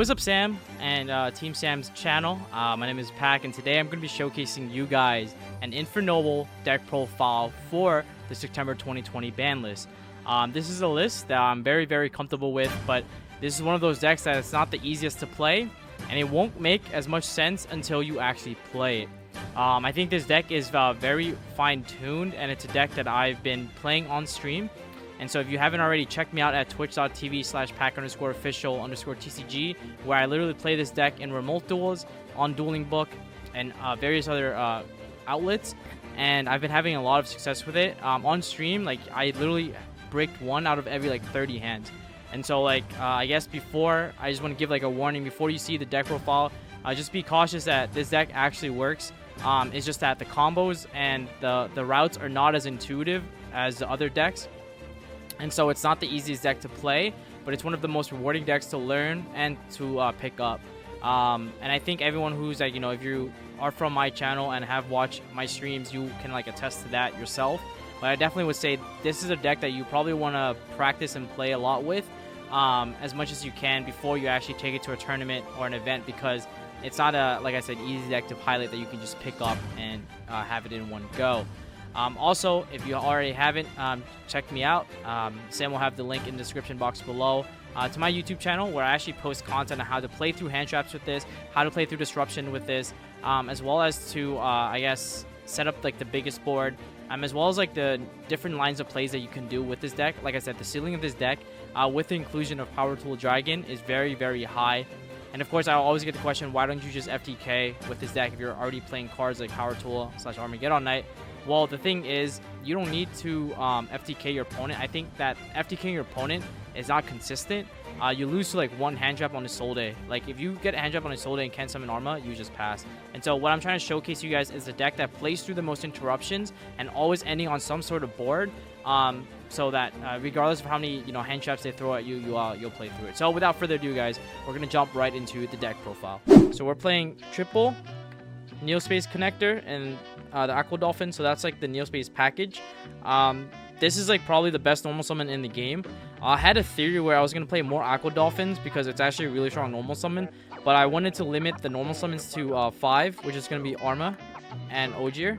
what's up, Sam and Team Sam's channel. My name is Pack, and today I'm going to be showcasing you guys an Infernoble deck profile for the September 2020 ban list. This is a list that I'm very comfortable with, but this is one of those decks that it's not the easiest to play, and it won't make as much sense until you actually play it. I think this deck is very fine-tuned, and it's a deck that I've been playing on stream. And so if you haven't already, check me out at twitch.tv/pack_official_TCG, where I literally play this deck in remote duels, on Dueling Book, and various other outlets. And I've been having a lot of success with it. On stream, like, I literally bricked 1 out of every, like, 30 hands. And so, like, I guess before, I just want to give, like, a warning. Before you see the deck profile, just be cautious that this deck actually works. It's just that the combos and the routes are not as intuitive as the other decks. And so it's not the easiest deck to play, but it's one of the most rewarding decks to learn and to pick up. And I think everyone who's, like, you know, if you are from my channel and have watched my streams, you can, like, attest to that yourself. But I definitely would say this is a deck that you probably want to practice and play a lot with as much as you can before you actually take it to a tournament or an event, because it's not a, like I said, easy deck to pilot that you can just pick up and have it in one go. Also, if you already haven't, check me out. Sam will have the link in the description box below to my YouTube channel, where I actually post content on how to play through hand traps with this, how to play through disruption with this, as well as to, I guess, set up, like, the biggest board, as well as, like, the different lines of plays that you can do with this deck. Like I said, the ceiling of this deck, with the inclusion of Power Tool Dragon, is very high. And of course, I always get the question, why don't you just FTK with this deck if you're already playing cards like Power Tool / Armageddon Knight? Well, the thing is, you don't need to FTK your opponent. I think that FTKing your opponent is not consistent. You lose to, like, 1 hand trap on a Soul Day. Like, if you get a hand trap on a Soul Day and can't summon Arma, you just pass. And so what I'm trying to showcase you guys is a deck that plays through the most interruptions and always ending on some sort of board, so that regardless of how many, you know, hand traps they throw at you, you'll play through it. So without further ado, guys, we're gonna jump right into the deck profile. So we're playing triple Neospace Connector and the Aqua Dolphin, so that's, like, the Neospace package. This is, like, probably the best normal summon in the game. I had a theory where I was going to play more Aqua Dolphins because it's actually a really strong normal summon, but I wanted to limit the normal summons to 5, which is going to be Arma and Ogier.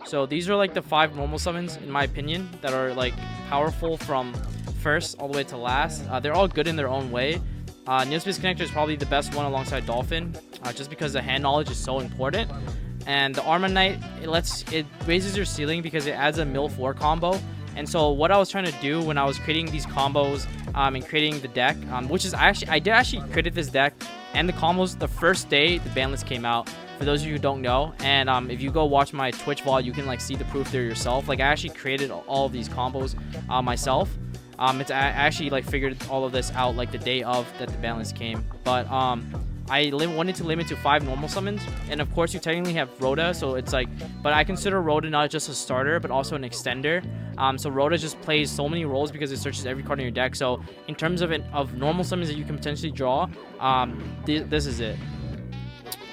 So these are, like, the 5 normal summons, in my opinion, that are, like, powerful from first all the way to last. They're all good in their own way. Neospace Connector is probably the best one alongside Dolphin, just because the hand knowledge is so important. And the Arma Knight, it raises your ceiling because it adds a mill 4 combo. And so what I was trying to do when I was creating these combos and creating the deck, which is I did actually create this deck and the combos the first day the ban list came out, for those of you who don't know. And if you go watch my Twitch VOD, you can, like, see the proof there yourself. Like, I actually created all of these combos myself. I actually, like, figured all of this out, like, the day of that the ban list came. But I wanted to limit to 5 normal summons, and of course you technically have Rhoda, so it's like, but I consider Rhoda not just a starter but also an extender. So Rhoda just plays so many roles because it searches every card in your deck. So in terms of normal summons that you can potentially draw, this is it.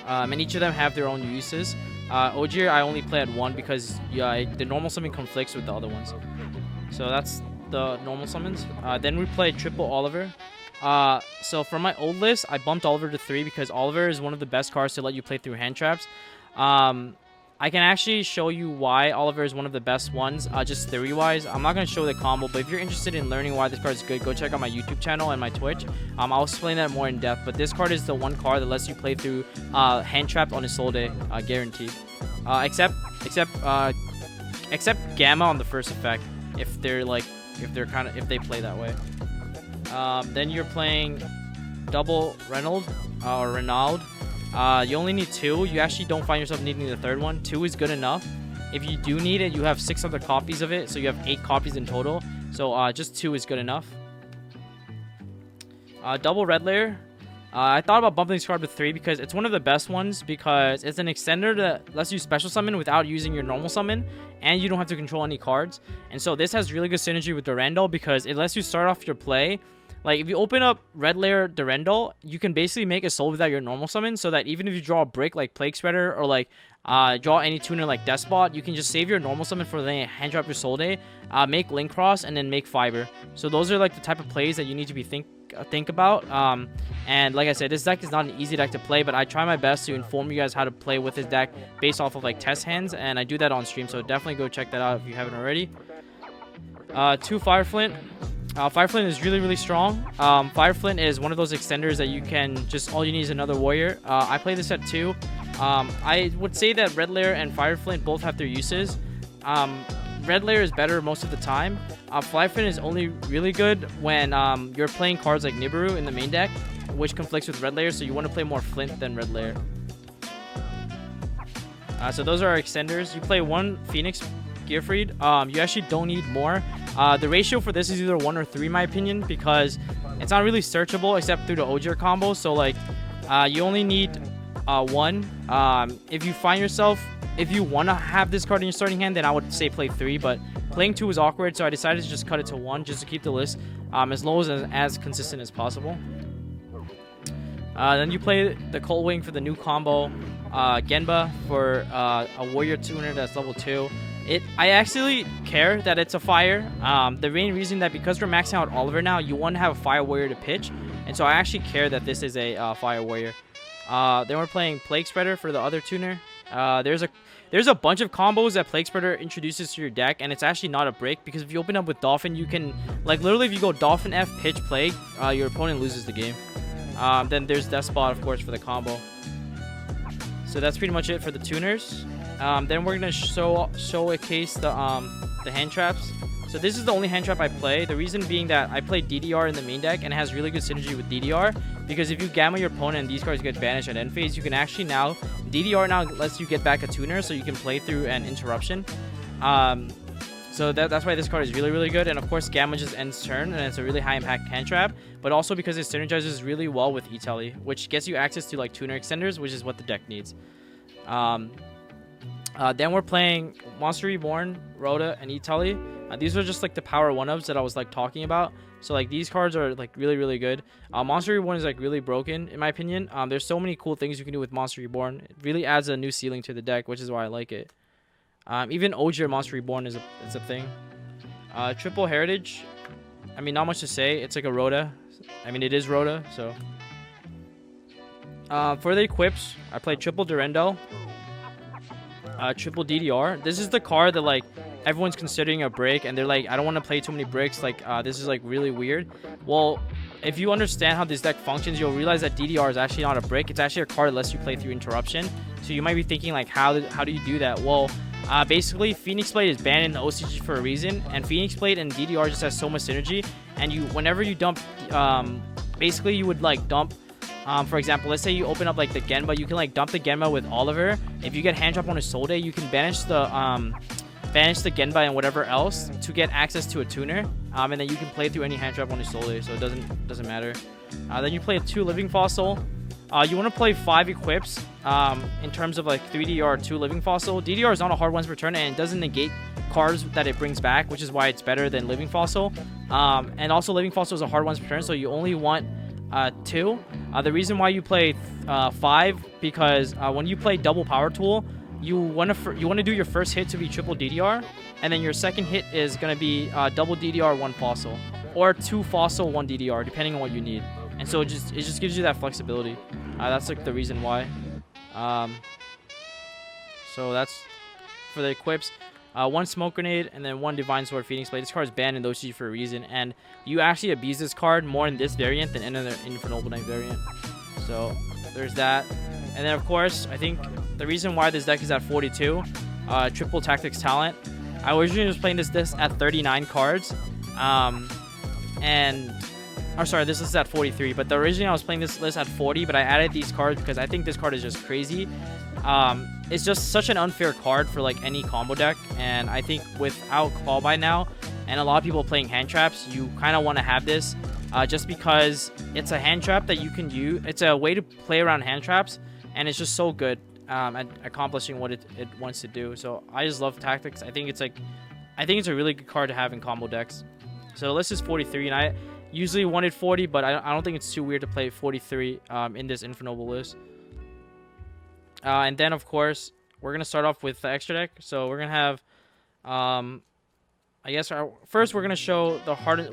And each of them have their own uses. Ogier I only play at 1 because the normal summon conflicts with the other ones. So that's the normal summons. Then we play triple Oliver. So from my old list, I bumped Oliver to 3 because Oliver is one of the best cards to let you play through hand traps. I can actually show you why Oliver is one of the best ones, just theory-wise. I'm not going to show the combo, but if you're interested in learning why this card is good, go check out my YouTube channel and my Twitch. I'll explain that more in depth, but this card is the one card that lets you play through hand trap on a Soul Day, guaranteed. Except Gamma on the first effect, if they play that way. Then you're playing double Reynald or Renaud. You only need 2. You actually don't find yourself needing the third one. 2 is good enough. If you do need it, you have 6 other copies of it, so you have 8 copies in total. So just 2 is good enough. Double Red Layer. I thought about bumping this card with 3 because it's one of the best ones, because it's an extender that lets you special summon without using your normal summon, and you don't have to control any cards. And so this has really good synergy with Durandal because it lets you start off your play. Like, if you open up Red Layer Durandal, you can basically make a soul without your normal summon, so that even if you draw a brick like Plague Spreader or, like, draw any tuner like Despot, you can just save your normal summon for the hand drop your Soul Day, make Link Cross, and then make Fiber. So those are, like, the type of plays that you need to be think about. And like I said, this deck is not an easy deck to play, but I try my best to inform you guys how to play with this deck based off of like test hands, and I do that on stream, so definitely go check that out if you haven't already. 2 Fire Flint. Fire Flint is really strong. Fire Flint is one of those extenders that you can just, all you need is another warrior. I play this at 2. I would say that Red Layer and Fire Flint both have their uses. Red Layer is better most of the time. Fire Flint is only really good when you're playing cards like Nibiru in the main deck, which conflicts with Red Layer, so you want to play more Flint than Red Layer. So those are our extenders. You play 1 Phoenix Gearfried. You actually don't need more. The ratio for this is either 1 or 3 in my opinion, because it's not really searchable except through the Ogier combo. So like you only need 1. If you find yourself, if you want to have this card in your starting hand, then I would say play 3, but playing 2 is awkward, so I decided to just cut it to 1 just to keep the list as low as consistent as possible. Then you play the Cold Wing for the new combo, Genba for a Warrior Tuner that's level 2. I actually care that it's a fire. The main reason that because we're maxing out Oliver now, you want to have a fire warrior to pitch, and so I actually care that this is a fire warrior. Then we're playing Plague Spreader for the other tuner. There's a bunch of combos that Plague Spreader introduces to your deck, and it's actually not a break, because if you open up with Dolphin, you can, like, literally if you go Dolphin F, pitch Plague, your opponent loses the game. Then there's Death Spot, of course, for the combo. So that's pretty much it for the tuners. Then we're gonna showcase the hand traps. So this is the only hand trap I play. The reason being that I play DDR in the main deck and it has really good synergy with DDR, because if you gamma your opponent and these cards get banished at end phase, you can actually now, DDR now lets you get back a tuner, so you can play through an interruption. So that's why this card is really good. And of course, gamma just ends turn, and it's a really high impact hand trap, but also because it synergizes really well with E-Telly, which gets you access to like tuner extenders, which is what the deck needs. Then we're playing Monster Reborn, Rhoda, and E-Telly. These are just like the power 1-ups that I was like talking about. So like these cards are like really good. Monster Reborn is like really broken in my opinion. There's so many cool things you can do with Monster Reborn. It really adds a new ceiling to the deck, which is why I like it. Even Ogier Monster Reborn is a thing. Triple Heritage. I mean, not much to say. It's like a Rhoda. I mean, it is Rhoda. So for the equips, I played Triple Durendal. Triple DDR. This is the card that like everyone's considering a break, and they're like, I don't want to play too many breaks, like this is like really weird. Well, if you understand how this deck functions, you'll realize that DDR is actually not a break. It's actually a card that lets you play through interruption. So you might be thinking like, how do you do that? Well, basically Phoenix Blade is banned in the OCG for a reason, and Phoenix Blade and DDR just has so much synergy, and whenever you dump, basically you would like dump, for example, let's say you open up like the Genba, you can like dump the Genba with Oliver. If you get hand drop on a Soul Day, you can banish the Genba and whatever else to get access to a tuner, and then you can play through any hand trap on a Soul Day, so it doesn't matter. Then you play 2 Living Fossil. You want to play 5 equips in terms of like 3 DDR, 2 Living Fossil. DDR is not a hard once per turn, and it doesn't negate cards that it brings back, which is why it's better than Living Fossil. And also Living Fossil is a hard once per turn, so you only want 2. The reason why you play 5, because when you play double power tool, you want to do your first hit to be triple DDR, and then your second hit is going to be double DDR 1 fossil, or 2 fossil 1 DDR, depending on what you need. And so it just gives you that flexibility. That's like the reason why. So that's for the equips. 1 Smoke Grenade, and then 1 Divine Sword Phoenix Blade. This card is banned in OCG for a reason, and you actually abuse this card more in this variant than in another Infernoble Knight variant. So there's that. And then of course, I think the reason why this deck is at 42, Triple Tactics Talent. I originally was playing this at 39 cards, this is at 43, but originally I was playing this list at 40, but I added these cards because I think this card is just crazy. It's just such an unfair card for like any combo deck, and I think without Call by now and a lot of people playing hand traps, you kind of want to have this just because it's a hand trap that you can use. It's a way to play around hand traps, and it's just so good at accomplishing what it wants to do. So I just love Tactics. I think it's a really good card to have in combo decks. So the list is 43, and I usually wanted 40, but I don't think it's too weird to play 43 in this Infernoble list. And then of course we're gonna start off with the extra deck. So we're gonna have first we're gonna show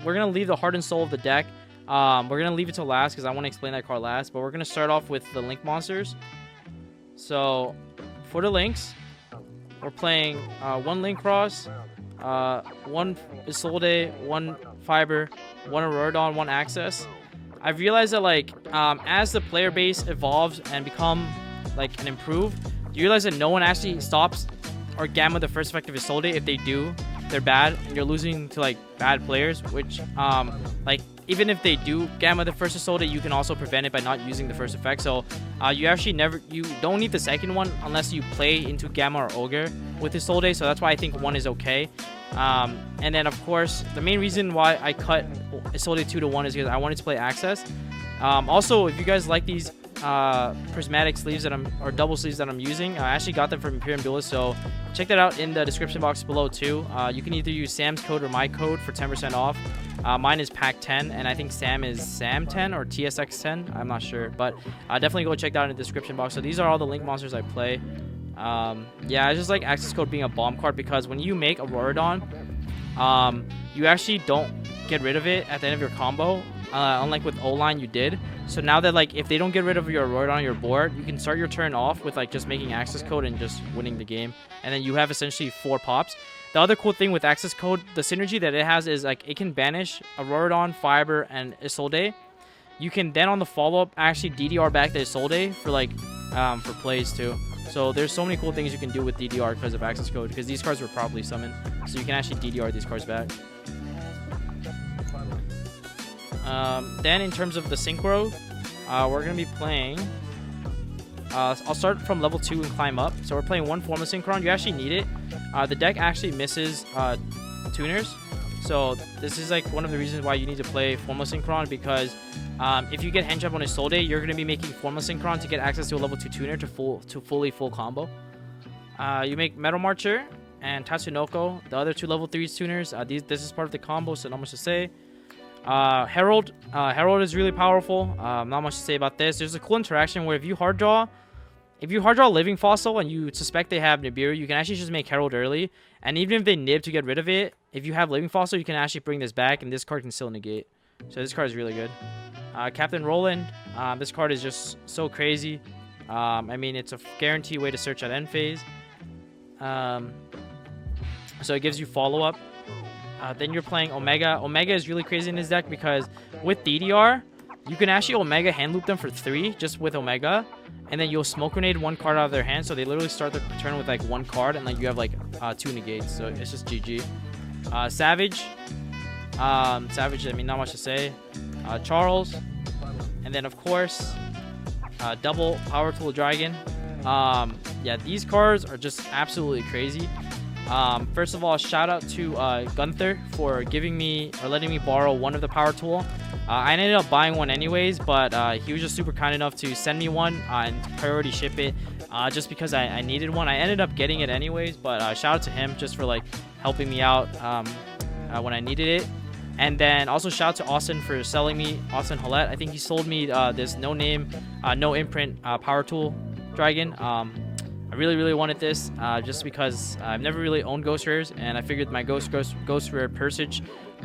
we're gonna leave the heart and soul of the deck We're gonna leave it till last because I want to explain that card last. But we're gonna start off with the link monsters. So for the links, we're playing one link cross, one Isolde, one fiber, one Auroradon, one access. I've realized that like as the player base evolves and become like and improve, you realize that no one actually stops or gamma the first effective Isolde. If they do, they're bad and you're losing to like bad players, which like even if they do gamma the first Isolde, you can also prevent it by not using the first effect. So you don't need the second one unless you play into gamma or ogre with Isolde. So that's why I think one is okay. And then of course the main reason why I cut Isolde 2 to 1 is because I wanted to play access. Also, if you guys like these prismatic sleeves or double sleeves that I'm using, I actually got them from Imperium Duelist, so check that out in the description box below too. You can either use Sam's code or my code for 10% off. Mine is pack10, and I think Sam is Sam10 or TSX10. I'm not sure, but definitely go check that out in the description box. So these are all the link monsters I play. Yeah, I just like access code being a bomb card because when you make Auroradon, you actually don't get rid of it at the end of your combo, unlike with O-Line you did. So now that like if they don't get rid of your Auroradon on your board, you can start your turn off with like just making access code and just winning the game, and then you have essentially 4 pops. The other cool thing with access code, the synergy that it has is like it can banish Auroradon, Fiber, and Isolde. You can then on the follow-up actually DDR back the Isolde for like for plays too. So there's so many cool things you can do with DDR because of access code, because these cards were probably summoned, so you can actually DDR these cards back. Then in terms of the synchro, we're going to be playing, I'll start from level 2 and climb up. So we're playing one Formless Synchron. You actually need it. The deck actually misses tuners. So this is like one of the reasons why you need to play Formless Synchron, because if you get Henchop on Isolde, you're going to be making Formless Synchron to get access to a level 2 tuner to fully full combo. You make Metal Marcher and Tatsunoko, the other 2 level 3 tuners. This is part of the combo, so not much to say. Herald is really powerful. Not much to say about this. There's a cool interaction where if you hard draw Living Fossil and you suspect they have Nibiru, you can actually just make Herald early, and even if they nib to get rid of it, if you have Living Fossil, you can actually bring this back, and this card can still negate. So this card is really good. Captain Roland, this card is just so crazy. I mean, it's a guaranteed way to search at end phase. So it gives you follow-up. Then you're playing Omega. Omega is really crazy in this deck because with DDR, you can actually Omega hand loop them for 3 just with Omega, and then you'll smoke grenade 1 card out of their hand, so they literally start the turn with like 1 card, and like you have like 2 negates, so it's just GG. Savage, I mean, not much to say. Charles, and then of course double Power Tool Dragon. Yeah, these cards are just absolutely crazy. First of all, shout out to Gunther for giving me or letting me borrow one of the Power Tool. I ended up buying one anyways, but he was just super kind enough to send me one and priority ship it just because I needed one. I ended up getting it anyways, but shout out to him just for like helping me out when I needed it. And then also shout out to Austin for selling me, Austin Hallett. I think he sold me this no name, no imprint Power Tool Dragon. I really wanted this just because I've never really owned Ghost Rares, and I figured my Ghost Rare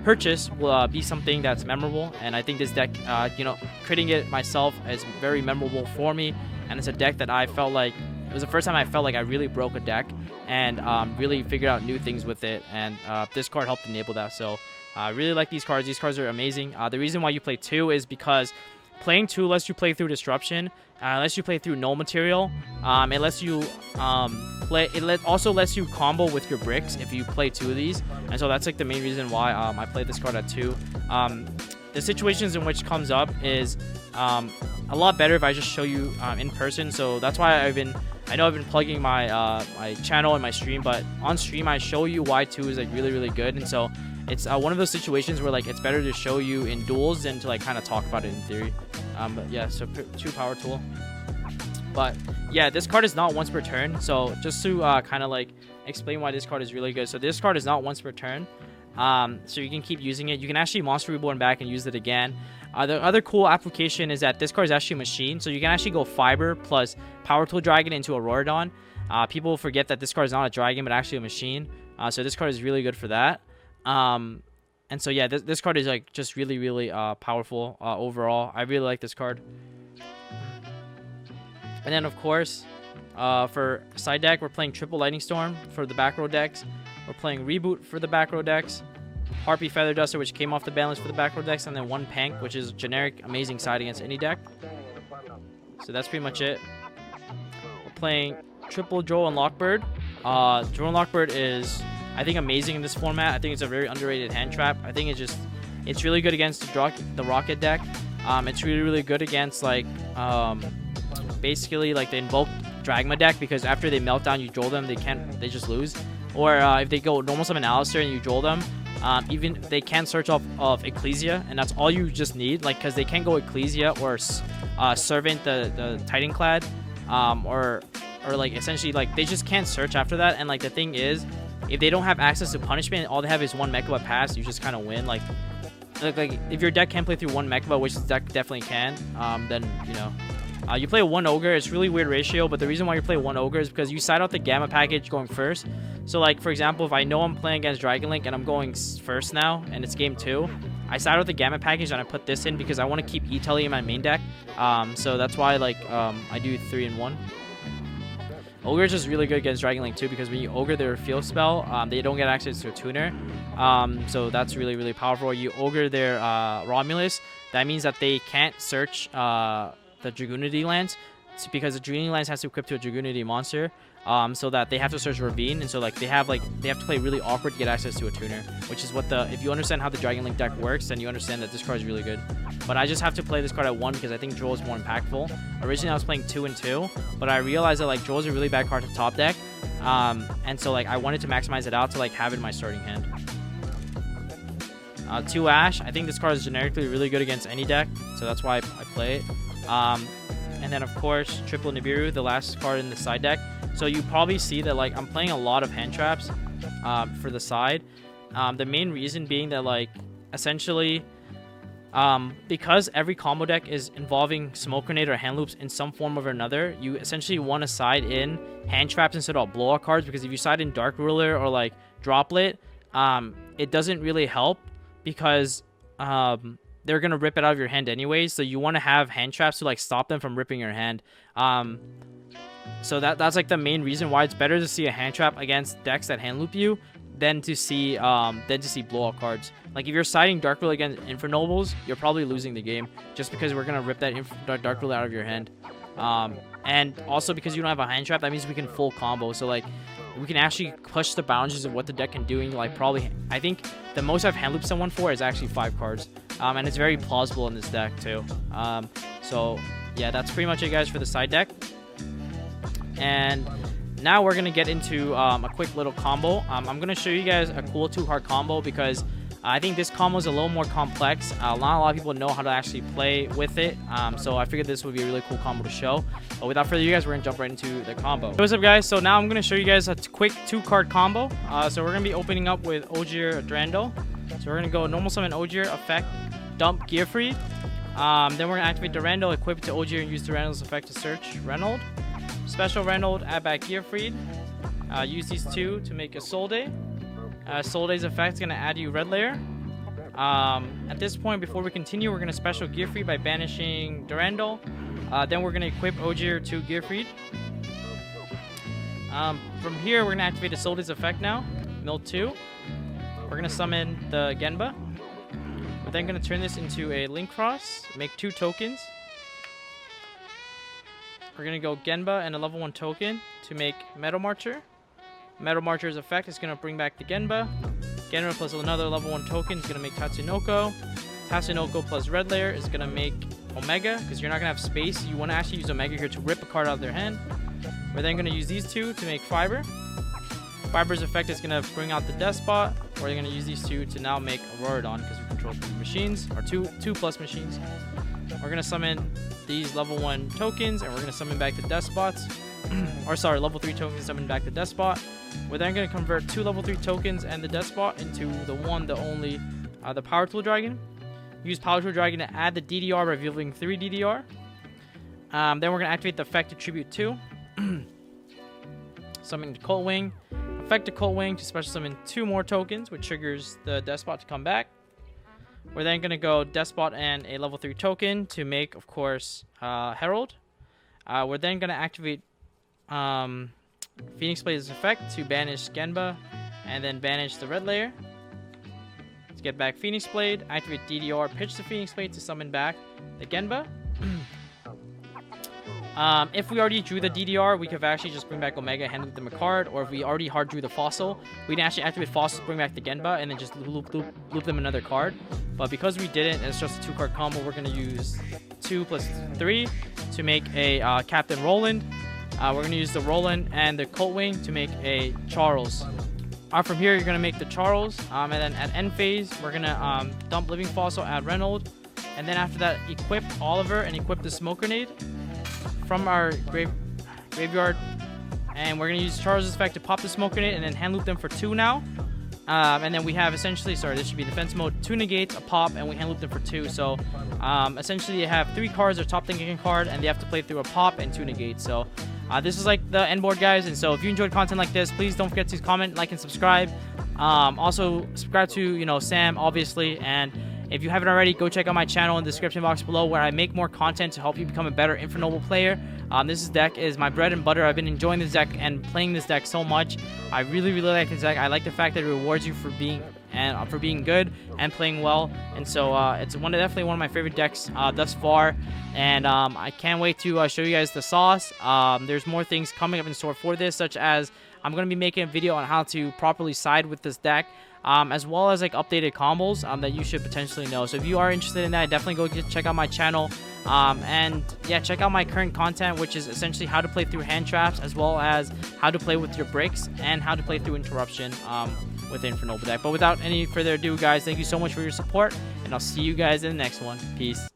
purchase will be something that's memorable, and I think this deck, you know, critting it myself is very memorable for me, and it's a deck that I felt like, it was the first time I felt like I really broke a deck and really figured out new things with it, and this card helped enable that. So I really like these cards. These cards are amazing. The reason why you play 2 is because playing 2 lets you play through Disruption, lets you play through Null Material. It lets you also lets you combo with your bricks if you play 2 of these, and so that's like the main reason why I played this card at 2. The situations in which comes up is a lot better if I just show you in person. So that's why I know I've been plugging my my channel and my stream, but on stream I show you why 2 is like really good, and so it's one of those situations where like it's better to show you in duels than to like kind of talk about it in theory. But yeah, so 2 Power Tool. But yeah, this card is not once per turn. So just to kind of like explain why this card is really good. So this card is not once per turn. So you can keep using it. You can actually Monster Reborn back and use it again. The other cool application is that this card is actually a machine. So you can actually go Fiber plus Power Tool Dragon into Auroradon. People forget that this card is not a dragon, but actually a machine. So this card is really good for that. And so yeah, this card is like just really powerful overall. I really like this card. And then of course, for side deck, we're playing Triple Lightning Storm for the back row decks. We're playing Reboot for the back row decks. Harpy Feather Duster, which came off the ban list for the back row decks, and then one Pank, which is generic amazing side against any deck. So that's pretty much it. We're playing Triple Droll and Lockbird. Droll and Lockbird is, I think, amazing in this format. I think it's a very underrated hand trap. I think it's really good against the Rocket deck. It's really good against like basically like the Invoke Dragma deck, because after they melt down, you Droll them, they just lose. Or if they go normal summon Alistair and you Droll them, even they can search off of Ecclesia, and that's all you just need, like, because they can't go Ecclesia or Servant the Titanclad, or like essentially like they just can't search after that. And like the thing is, if they don't have access to punishment, all they have is one Mechaba pass, you just kind of win. Like if your deck can play through one Mechaba, which this deck definitely can, then you know. You play one Ogre. It's really weird ratio, but the reason why you play one Ogre is because you side out the Gamma package going first. So like, for example, if I know I'm playing against Dragon Link and I'm going first now, and it's game 2, I side out the Gamma package and I put this in because I want to keep E-Telly in my main deck. So that's why like I do 3 and 1. Ogre is just really good against Dragon Link too, because when you Ogre their field spell, they don't get access to a tuner. So that's really powerful. You Ogre their Romulus, that means that they can't search the Dragoonity lands. It's because the Dragoonity lands has to equip to a Dragoonity monster, so that they have to search Ravine, and so like they have to play really awkward to get access to a tuner, which is what if you understand how the Dragon Link deck works, then you understand that this card is really good. But I just have to play this card at 1 because I think Droll is more impactful. Originally I was playing 2 and 2, but I realized that like Droll is a really bad card to top deck, and so like I wanted to maximize it out to like have it in my starting hand. 2 Ash, I think this card is generically really good against any deck, so that's why I play it. And then of course Triple Nibiru, the last card in the side deck. So you probably see that like I'm playing a lot of hand traps for the side. The main reason being that like essentially because every combo deck is involving Smoke Grenade or hand loops in some form or another, you essentially want to side in hand traps instead of blowout cards, because if you side in Dark Ruler or like Droplet, it doesn't really help because they're gonna rip it out of your hand anyways. So you want to have hand traps to like stop them from ripping your hand. So that's like the main reason why it's better to see a hand trap against decks that hand loop you than to see blowout cards. Like if you're siding Dark Ruler against Infernobles, you're probably losing the game just because we're gonna rip that Dark Ruler out of your hand. And also because you don't have a hand trap, that means we can full combo. So like we can actually push the boundaries of what the deck can do. And like probably, I think the most I've hand looped someone for is actually 5 cards. And it's very plausible in this deck too. So yeah, that's pretty much it guys for the side deck. And now we're gonna get into a quick little combo. I'm gonna show you guys a cool 2-card combo because I think this combo is a little more complex. Not a lot of people know how to actually play with it. So I figured this would be a really cool combo to show. But without further ado, guys, we're gonna jump right into the combo. What's up, guys? So now I'm gonna show you guys a quick 2-card combo. So we're gonna be opening up with Ogier Durandal. So we're gonna go normal summon Ogier, effect, dump Gearfried. Then we're gonna activate Durandal, equip it to Ogier, and use Durandal's effect to search Reynold. Special Reynold, add back Gearfried. Use these 2 to make a Soul Day. Soul Day's effect is going to add you Red Layer. At this point, before we continue, we're going to special Gearfried by banishing Durandal. Then we're going to equip Ogier to Gearfried. From here, we're going to activate the Soul Day's effect now. Mill 2. We're going to summon the Genba. We're then going to turn this into a Link Cross. Make 2 tokens. We're going to go Genba and a level 1 token to make Metal Marcher. Metal Marcher's effect is going to bring back the Genba. Genba plus another level 1 token is going to make Tatsunoko. Tatsunoko plus Red Layer is going to make Omega, because you're not going to have space. You want to actually use Omega here to rip a card out of their hand. We're then going to use these 2 to make Fiber. Fiber's effect is going to bring out the Despot. We're going to use these 2 to now make Auroradon, because we control 3 machines, or 2 plus machines. We're going to summon these level 1 tokens, and we're going to summon back the Despots. Or sorry, level 3 tokens, summon back the Despot. We're then going to convert 2 level 3 tokens and the Despot into the one, the only, the Power Tool Dragon. Use Power Tool Dragon to add the DDR, revealing 3 DDR. Then we're going to activate the effect to Tribute 2. Summon Cold Wing. Effect to Cold Wing to special summon 2 more tokens, which triggers the Despot to come back. We're then going to go Despot and a level 3 token to make, of course, Herald. We're then going to activate Phoenix Blade's effect to banish Genba and then banish the red layer. Let's get back Phoenix Blade, activate DDR, pitch the Phoenix Blade to summon back the Genba. If we already drew the DDR, we could actually just bring back Omega, hand loop them a card, or if we already hard drew the Fossil, we can actually activate Fossil, bring back the Genba, and then just loop them another card. But because we didn't, and it's just a 2-card combo, we're going to use 2 plus 3 to make a Captain Roland. We're going to use the Roland and the Colt Wing to make a Charles. From here, you're going to make the Charles, and then at end phase, we're going to dump Living Fossil, add Reynolds, and then after that, equip Oliver and equip the Smoke Grenade from our graveyard, and we're going to use Charles' effect to pop the Smoke Grenade and then hand loop them for 2 now. And then we have essentially, sorry, this should be defense mode, 2 negates, a pop, and we hand loop them for 2. So essentially you have 3 cards, their top thinking card, and they have to play through a pop and 2 negates. So this is like the end board, guys. And so if you enjoyed content like this, please don't forget to comment, like, and subscribe. Also subscribe to, you know, Sam, obviously, and if you haven't already, go check out my channel in the description box below where I make more content to help you become a better Infernoble player. This deck is my bread and butter. I've been enjoying this deck and playing this deck so much. I really like this deck. I like the fact that it rewards you for being good and playing well. And so it's definitely one of my favorite decks thus far. And I can't wait to show you guys the sauce. There's more things coming up in store for this, such as I'm going to be making a video on how to properly side with this deck. As well as like updated combos that you should potentially know. So if you are interested in that, definitely go check out my channel. And yeah, check out my current content, which is essentially how to play through hand traps, as well as how to play with your bricks and how to play through interruption with the Infernoble deck. But without any further ado, guys, thank you so much for your support, and I'll see you guys in the next one. Peace.